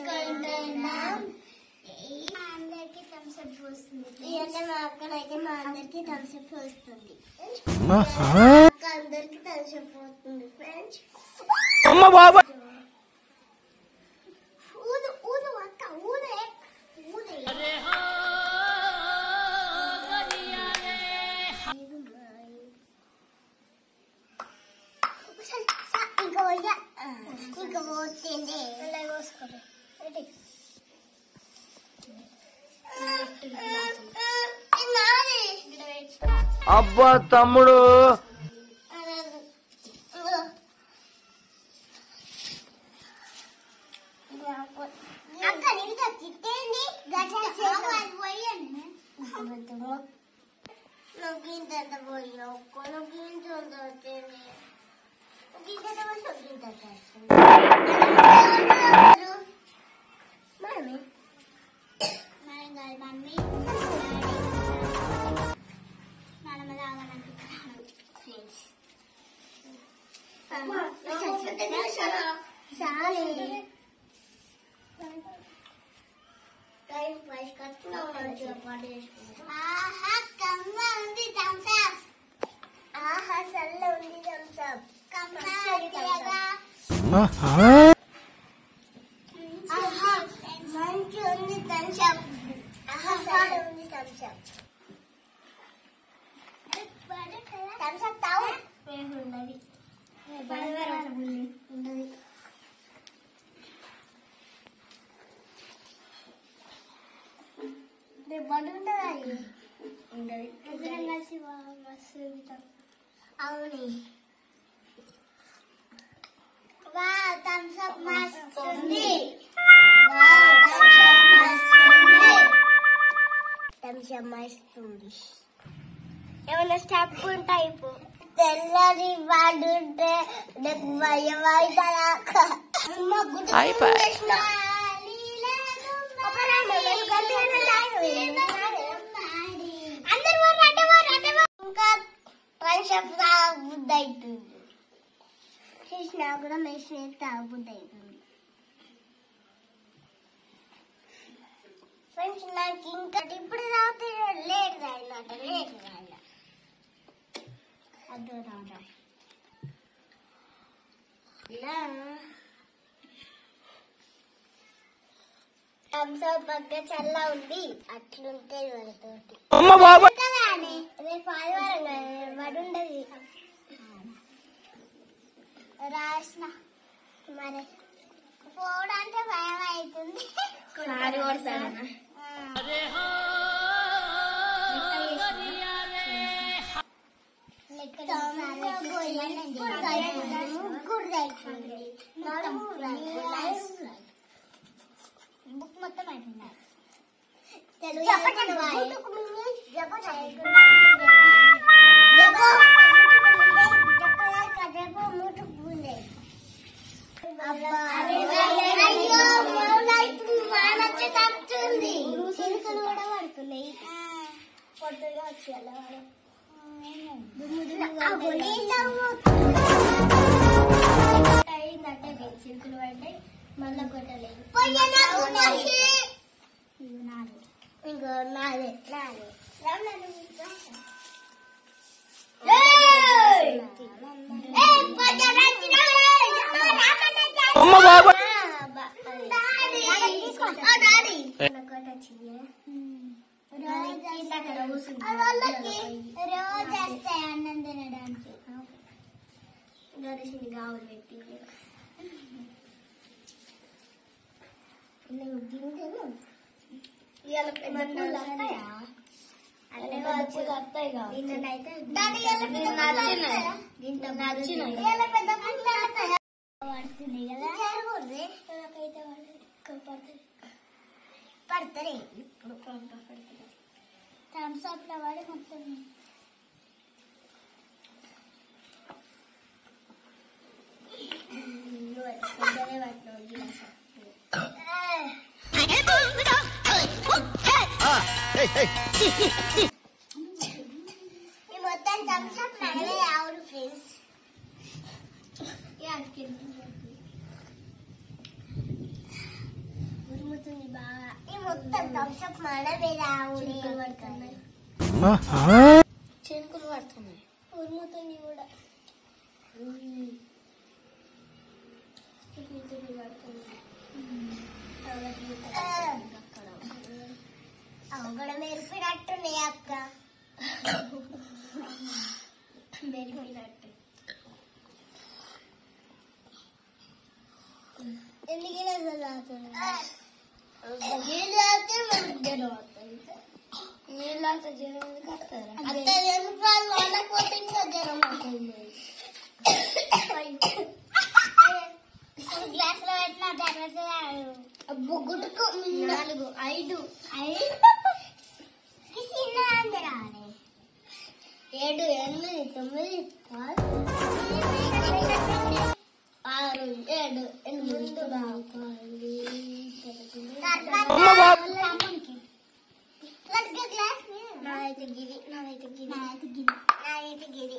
వేసుకుంటున్నాం. అందరికి Thums up వస్తుంది. అంటే మా అక్కనైతే మా అందరికి థమ్స్ అప్ వస్తుంది. అక్క అందరికి థమ్స్ అప్ వస్తుంది ఫ్రెండ్స్. అమ్మ బాబా ఊదు ఊదు అక్క ఊదే ఊదే. ఇంకా పోయా ఇంకా పోతుంది. అలా పోసుకోండి. అబ్బా తమ్ముడు అక్క నీతో తిట్టేంది నువ్వు గింత పోయా ఒక్క నువ్వు గింత వచ్చింది గింత మమ్మీ మమ్మీ నాన్నమ్మ రావాలనుకుంటున్నాను ఫ్రెండ్స్. చాలే టైం పైకి ఆహా కమ్మ ఉంది థమ్స్ అప్. ఆహా సల్ల ఉంది థమ్స్ అప్. కమ్మ ఆహా మంచి ఉంది థమ్స్ అప్. ఆహా సల్ల ఉంది థమ్స్ అప్. థమ్స్ అప్ తావు ఉండదు ఉండదు. బండి ఉంటుందా ఉండదు. ఇద్దరం కలిసి మస్తు అవును. వా థమ్స్ అప్ మస్తు ఉంది. థమ్స్ అప్ మస్తు ఉంది. ఏమన్నా స్టెప్ ఉంటాయి ఇప్పుడు తెల్లని వాడు ఉంటే భయం అవుతాక ఇంకా వర్షపు తాగబుద్ధి అవుతుంది. కృష్ణ కూడా మెషిన్ తాగబుద్ధి అవుతుంది ఫ్రెండ్స్. నాకు ఇంకా ఇప్పుడు తాగితే లేట్ రాయినట లేట్ రాయిన అద్భుతం ఇలా థమ్స్ అప్ పక్క చల్ల ఉంది అట్లుంటే వాళ్ళతోటి కదా అని రేపు ఆదివారం వడి ఉండదు రాసిన మరి పోవడానికి భయం అవుతుంది. బుక్ మొత్తం అయిపోయింది. చిలుకలు కూడా పడుతున్నాయి పొద్దుగా వచ్చి అయిందంటే చిలుకలు పడ్డాయి మళ్ళా కొట్టలేదు. ఇంకో నాదే నాదే రోజు వస్తాయి అన్నం తినడానికి గడిచింది కావాలి పెట్టి పడతారే ఇప్పుడు థమ్స్ అప్ లో పడి మొత్తం మొత్తం థమ్స్ అప్ నడవే ఆవురు ఫ్రెండ్స్. థమ్స్అప్ మన మీద చినుకులు పడుతున్నాయి, చినుకులు పడుతున్నాయి, ఉరుముతుంది కూడా. అవి కూడా మెరిపినట్టున్నాయి అక్క, మెరిపినట్టు. ఎందుకు నీళ్ళు తాగితే జ్వరం ఎందుకు వస్తుంది? వాళ్ళకపోతే ఇంకా జ్వరం అవుతుంది. గ్లాస్ లో పెట్టిన తర్వాత గుడ్డుకు 4 5 7 8 9 6 7 నాదైతే గిరి